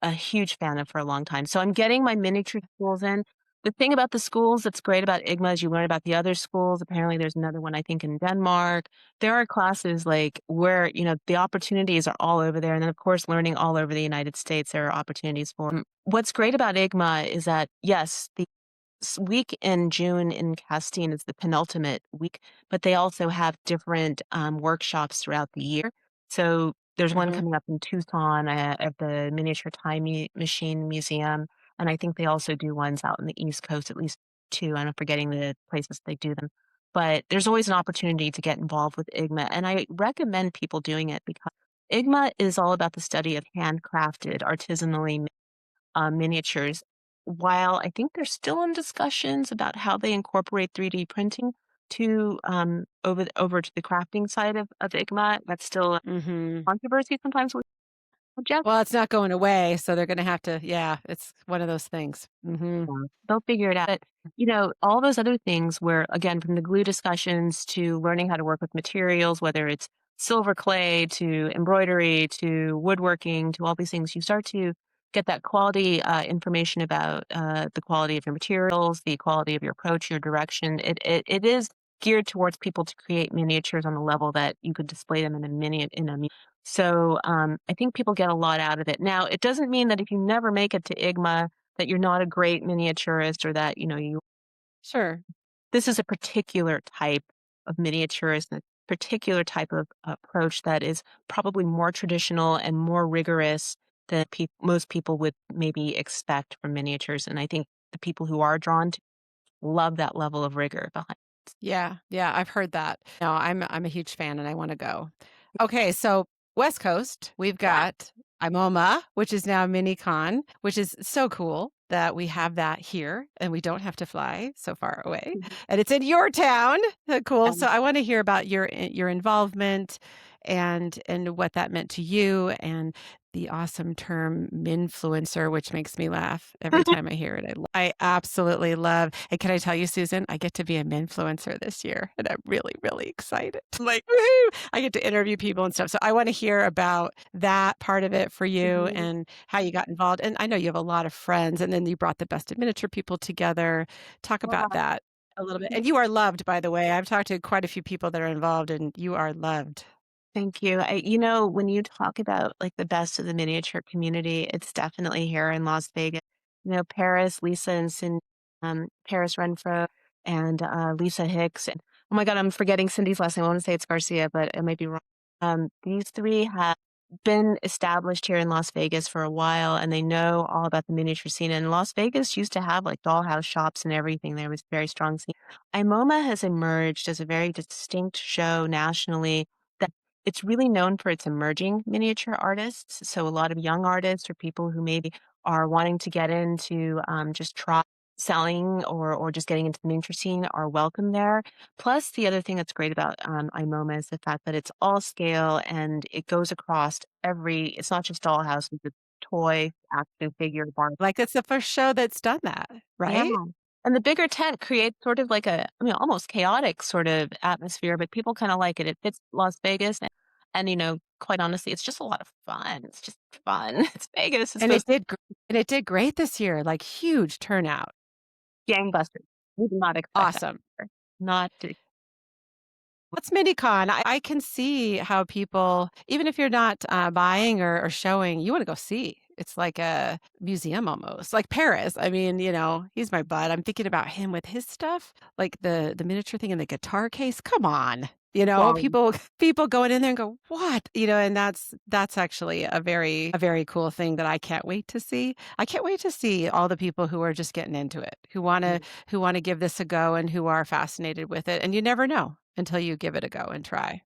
a huge fan of for a long time. So I'm getting my miniature schools in. The thing about the schools that's great about IGMA is you learn about the other schools. Apparently, there's another one, I think, in Denmark. There are classes like where, the opportunities are all over there. And then, of course, learning all over the United States, there are opportunities for. What's great about IGMA is that, yes, the week in June in Castine is the penultimate week, but they also have different workshops throughout the year. So there's one Mhm. coming up in Tucson at the Miniature Time Machine Museum. And I think they also do ones out in the East Coast, at least two. I'm forgetting the places they do them. But there's always an opportunity to get involved with IGMA. And I recommend people doing it because IGMA is all about the study of handcrafted, artisanally miniatures. While I think they're still in discussions about how they incorporate 3D printing to over to the crafting side of IGMA, that's still a Mhm. controversy sometimes. Just Well, it's not going away, so they're gonna have to yeah, it's one of those things. Mhm. yeah, they'll figure it out. But, all those other things where, again, from the glue discussions to learning how to work with materials, whether it's silver clay to embroidery to woodworking to all these things, you start to get that quality information about the quality of your materials, the quality of your approach, your direction. It is geared towards people to create miniatures on the level that you could display them in a mini in a so I think people get a lot out of it. Now, it doesn't mean that if you never make it to IGMA that you're not a great miniaturist or that, you Sure. this is a particular type of miniaturist, a particular type of approach that is probably more traditional and more rigorous than most people would maybe expect from miniatures. And I think the people who are drawn to love that level of rigor behind. Yeah, yeah, I've heard that. No, I'm a huge fan and I wanna go. Okay, so West Coast, we've Yeah. got IMOMA, which is now MiniCon, which is so cool that we have that here and we don't have to fly so far away, Mhm. and it's in your town. Cool. So Um, I wanna hear about your involvement and what that meant to you and the awesome term "minfluencer," which makes me laugh every time I hear it. I absolutely love and can I tell you, Susan, I get to be a minfluencer this year, and I'm really, really excited. I'm like, "Woohoo!" I get to interview people and stuff, so I wanna hear about that part of it for you Mhm. and how you got involved, and I know you have a lot of friends, and then you brought the Best of Miniature people together. Talk about Yeah. that a little bit, and you are loved, by the way. I've talked to quite a few people that are involved, and you are loved. Thank you. When you talk about like the best of the miniature community, it's definitely here in Las Vegas. Paris, Lisa and Cindy, Paris Renfro and Lisa Hicks. And oh my God, I'm forgetting Cindy's last name. I want to say it's Garcia, but it might be wrong. These three have been established here in Las Vegas for a while and they know all about the miniature scene. And Las Vegas used to have like dollhouse shops and everything. There was very strong scene. IMOMA has emerged as a very distinct show nationally it's really known for its emerging miniature artists. So a lot of young artists or people who maybe are wanting to get into just try selling or just getting into the miniature scene are welcome there. Plus, the other thing that's great about IMOMA is the fact that it's all scale and it goes across every. It's not just dollhouse; it's a toy, action figure, bar. Like, it's the first show that's done that, Yeah. right? And the bigger tent creates sort of like almost chaotic sort of atmosphere, but people kinda like it. It fits Las Vegas, and, quite honestly, it's just a lot of fun. It's just fun. It's Vegas. It's And supposed and it did great this year, like, huge turnout. to be gangbusters. We did not expect that. Awesome. Not to What's MiniCon? I can see how people even if you're not, buying or showing, you wanna go see. It's like a museum almost, like Paris. I mean, he's my bud. I'm thinking about him with his stuff, like the miniature thing in the guitar case. Come on. yeah. People going in there and go, "What?" And that's actually a very cool thing that I can't wait to see. I can't wait to see all the people who are just getting into it, who wanna give this a go and who are fascinated with it, and you never know until you give it a go and try.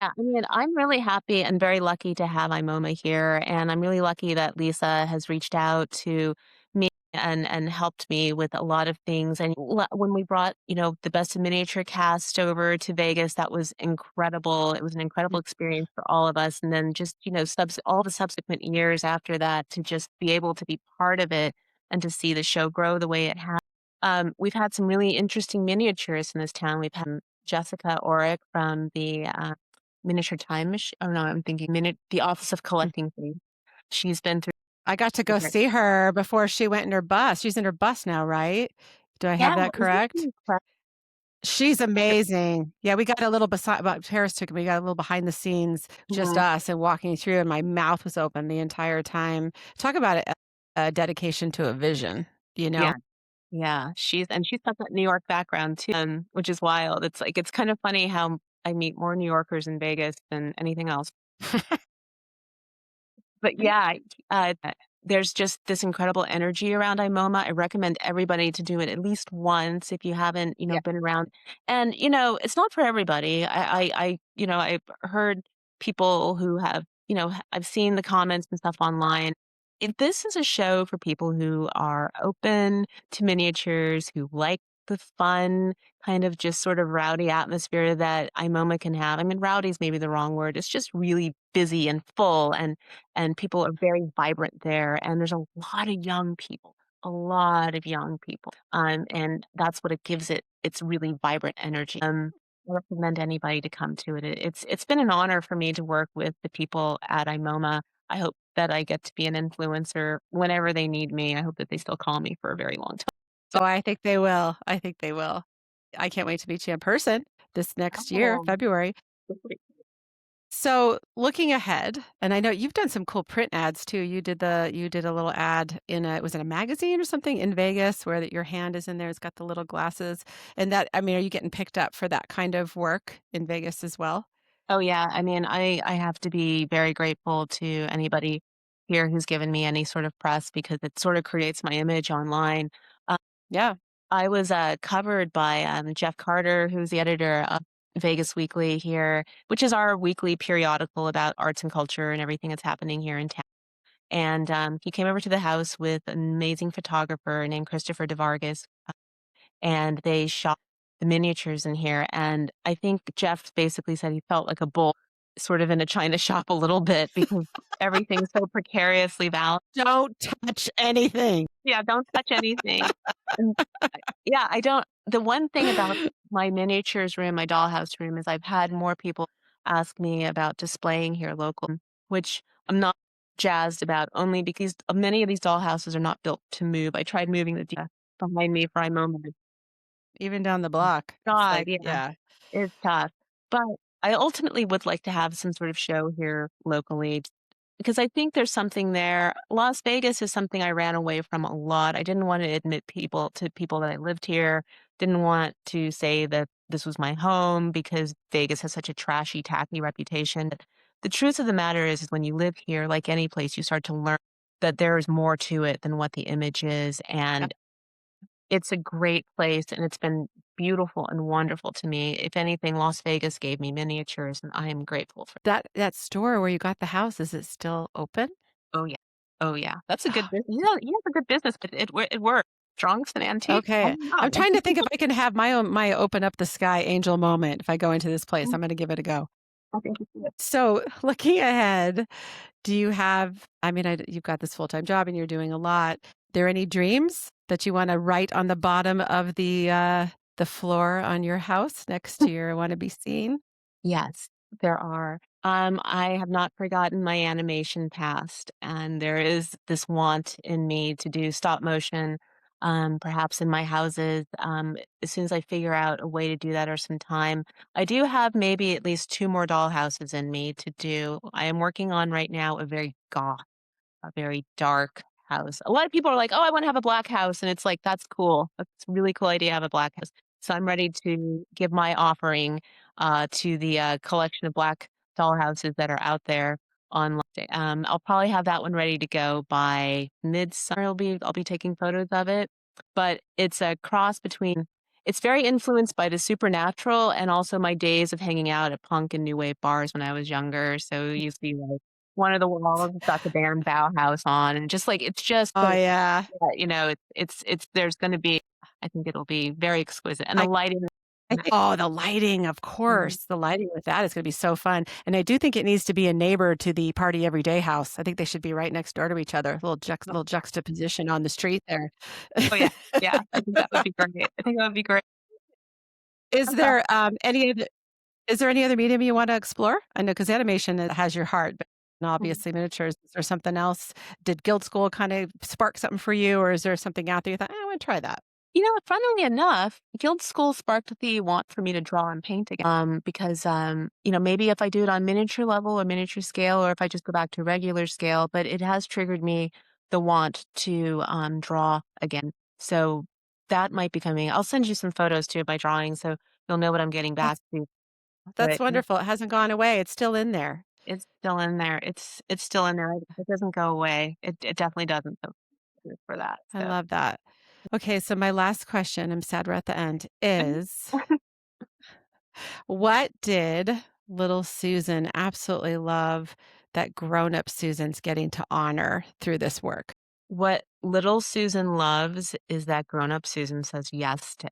Yeah, I mean, I'm really happy and very lucky to have IMOMA here, and I'm really lucky that Lisa has reached out to me and helped me with a lot of things. And when we brought, the Best of Miniature cast over to Vegas, that was incredible. It was an incredible experience for all of us. And then just, all the subsequent years after that to just be able to be part of it and to see the show grow the way it has. We've had some really interesting miniatures in this town. We've had Jessica Orick from the Miniature Time Mach oh, no, I'm thinking the Office of Mm. Collecting Things. She's been through I got to go different. see her before she went in her bus. She's in her bus now, right? Do I have Yeah, that isn't she correct? incredible? She's amazing. Yeah, we got a little beside well, Paris took me, we got a little behind the scenes, just Mhm. us and walking through, and my mouth was open the entire time. Talk about a dedication to a vision, you know? Yeah, yeah, she's got that New York background too, which is wild. It's kind of funny how I meet more New Yorkers in Vegas than anything else. But yeah, there's just this incredible energy around IMOMA. I recommend everybody to do it at least once if you haven't, Yeah. been around. And, it's not for everybody. I've heard people who have, I've seen the comments and stuff online. This is a show for people who are open to miniatures, who like the fun, kind of just sort of rowdy atmosphere that IMOMA can have. I mean, rowdy is maybe the wrong word. It's just really busy and full, and people are very vibrant there, and there's a lot of young people, a lot of young people, and that's what it gives it its really vibrant energy. I recommend anybody to come to it. It's been an honor for me to work with the people at IMOMA. I hope that I get to be an influencer whenever they need me. I hope that they still call me for a very long time. So Oh, I think they will. I think they will. I can't wait to meet you in person this next year, oh, February. So, looking ahead, and I know you've done some cool print ads too. You did a little ad in a was it a magazine or something in Vegas where that your hand is in there, it's got the little glasses. And that I mean, are you getting picked up for that kind of work in Vegas as well? Oh, yeah. I mean, I have to be very grateful to anybody here who's given me any sort of press because it sort of creates my image online. Uh, Yeah. I was, covered by, Jeff Carter, who's the editor of Vegas Weekly here, which is our weekly periodical about arts and culture and everything that's happening here in town. And, he came over to the house with an amazing photographer named Christopher DeVargas, and they shot the miniatures in here, and I think Jeff basically said he felt like a bull sort of in a china shop a little bit because everything's so precariously balanced. Don't touch anything. Yeah, don't touch anything. And yeah, I don't the one thing about my miniatures room, my dollhouse room, is I've had more people ask me about displaying here local, which I'm not jazzed about only because many of these dollhouses are not built to move. I tried moving the behind me for a moment. Even down the block. It's God, like, yeah. yeah. It's tough, but I ultimately would like to have some sort of show here locally because I think there's something there. Las Vegas is something I ran away from a lot. I didn't want to admit people that I lived here, didn't want to say that this was my home because Vegas has such a trashy, tacky reputation. But the truth of the matter is when you live here, like any place, you start to learn that there is more to it than what the image is, and it's a great place, and it's been beautiful and wonderful to me. If anything, Las Vegas gave me miniatures, and I am grateful for That store where you got the house, is it still open? Oh, yeah. Oh, yeah. That's a good business. He has a good business, but it works. Strongest and antique? I Okay. don't I'm know. trying to think if I can have my open up the sky angel moment if I go into this place. I'm gonna give it a go. I think it's good. So, looking ahead, do you have I mean, you've got this full-time job and you're doing a lot. There any dreams that you wanna write on the bottom of the floor on your house next to your wanna be seen? Yes, there are. I have not forgotten my animation past, and there is this want in me to do stop motion, perhaps in my houses. As soon as I figure out a way to do that or some time, I do have maybe at least 2 more doll houses in me to do. I am working on right now a very dark house. A lot of people are like, "Oh, I wanna have a black house," and it's like, "That's cool. That's a really cool idea to have a black house." So I'm ready to give my offering, to the, collection of black dollhouses that are out there online. I'll probably have that one ready to go by midsummer. I'll be taking photos of it, but it's a cross between it's very influenced by the supernatural and also my days of hanging out at punk and new wave bars when I was younger. So you see, like, one of the walls has got the band Bauhaus on, and just, like, it's just Oh, so yeah. yeah, you know, it's there's gonna be I think it'll be very exquisite, and the I lighting I think oh, the lighting, of Mhm. course. The lighting with that is gonna be so fun, and I do think it needs to be a neighbor to the Party Every Day house. I think they should be right next door to each other, little juxtaposition on the street there. Oh, yeah, yeah, I think that would be great. I think that would be great. Is there, is there any other medium you wanna explore? I know because animation, has your heart, but obviously miniatures. Is there something else? Did Guild School kind of spark something for you, or is there something out there you thought, "Eh, I wanna try that?" You know, funnily enough, guild school sparked the want for me to draw and paint again. Because you know, maybe if I do it on miniature level or miniature scale, or if I just go back to regular scale, but it has triggered me the want to draw again. So that might be coming. I'll send you some photos too of my drawing, so you'll know what I'm getting back That's to. that's But wonderful. It hasn't gone away. It's still in there. it's still in there. It's still in there. It doesn't go away. It definitely doesn't. So for that. I So. love that. Okay, so my last question, I'm sad we're at the end, is what did little Susan absolutely love that grown-up Susan's getting to honor through this work? What little Susan loves is that grown-up Susan says yes to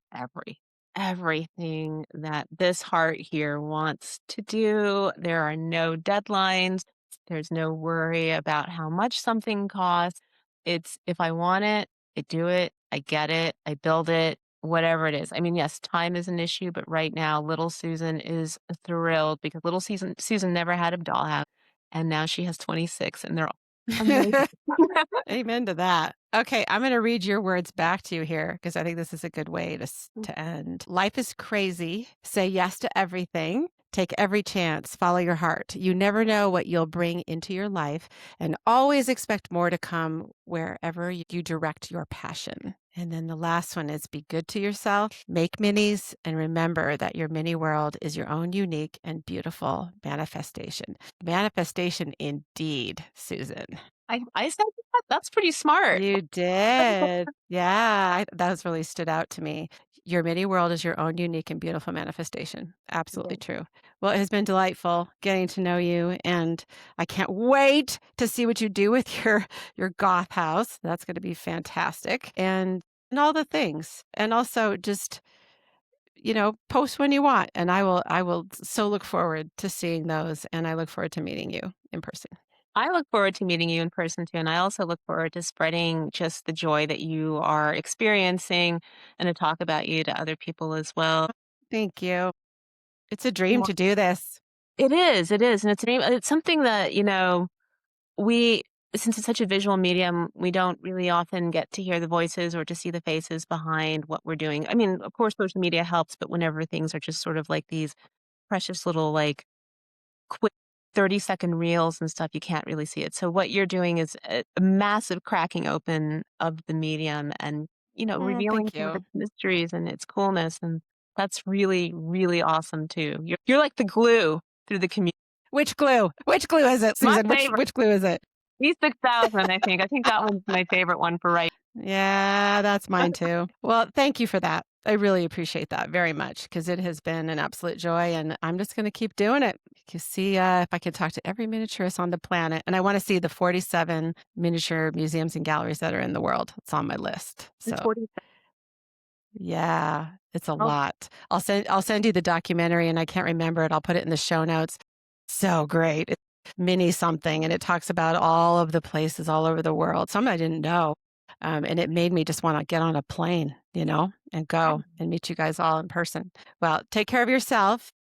everything that this heart here wants to do. There are no deadlines. There's no worry about how much something costs. It's if I want it, I do it, I get it, I build it, whatever it is. I mean, yes, time is an issue, but right now little Susan is thrilled because little Susan never had a dollhouse, and now she has 26 and they're all amazing. Amen to that. Okay, I'm going to read your words back to you here because I think this is a good way to end. Life is crazy. Say yes to everything. Take every chance. Follow your heart. You never know what you'll bring into your life, and always expect more to come wherever you direct your passion. And then the last one is be good to yourself, make minis, and remember that your mini world is your own unique and beautiful manifestation. Manifestation indeed, Susan. I said that's pretty smart. You did. Yeah, that was really stood out to me. Your mini world is your own unique and beautiful manifestation. Absolutely true. Well, it has been delightful getting to know you, and I can't wait to see what you do with your goth house. That's going to be fantastic, and all the things, and also just post when you want, and I will so look forward to seeing those, and I look forward to meeting you in person. I look forward to meeting you in person too, and I also look forward to spreading just the joy that you are experiencing and to talk about you to other people as well. Thank you. It's a dream Well, to do this. it is, and it's something that, we since it's such a visual medium, we don't really often get to hear the voices or to see the faces behind what we're doing. I mean, of course, social media helps, but whenever things are just sort of like these precious little, like, quick 30-second reels and stuff, you can't really see it. So what you're doing is a massive cracking open of the medium and, revealing Thank some of you. its mysteries and its coolness, and that's really, really awesome too. You're like the glue through the community. Which glue? Which glue is it, My Susan? Which favorite, which glue is it? E6000, I think. I think that one's my favorite one for right. Yeah, that's mine too. Well, thank you for that. I really appreciate that very much because it has been an absolute joy, and I'm just going to keep doing it. You see if I can talk to every miniaturist on the planet, and I want to see the 47 miniature museums and galleries that are in the world. It's on my list. There's So 40. yeah, it's a Oh, lot. I'll send you the documentary, and I can't remember it. I'll put it in the show notes. So great. It's mini something, and it talks about all of the places all over the world. Some I didn't know. And it made me just want to get on a plane, and go and meet you guys all in person. Well, take care of yourself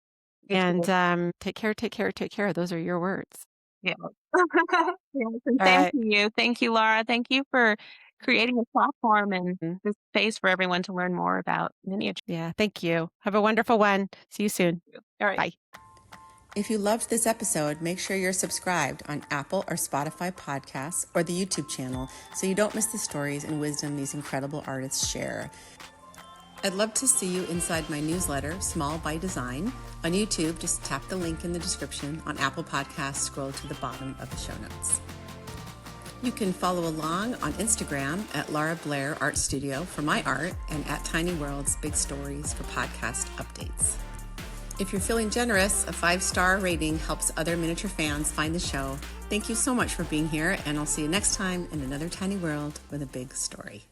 you and too. take care, take care, take care. Those are your words. Yeah. Yes, and All same right. to you. Thank you, Laura. Thank you for creating a platform and Mm, this space for everyone to learn more about miniature. yeah. Thank you. Have a wonderful one. See you soon. All right. Bye. If you loved this episode, make sure you're subscribed on Apple or Spotify podcasts or the YouTube channel so you don't miss the stories and wisdom these incredible artists share. I'd love to see you inside my newsletter, Small by Design. On YouTube, just tap the link in the description. On Apple Podcasts, scroll to the bottom of the show notes. You can follow along on Instagram at Laura Blair Art Studio for my art and at Tiny Worlds Big Stories for podcast updates. If you're feeling generous, a 5-star rating helps other miniature fans find the show. Thank you so much for being here, and I'll see you next time in another tiny world with a big story.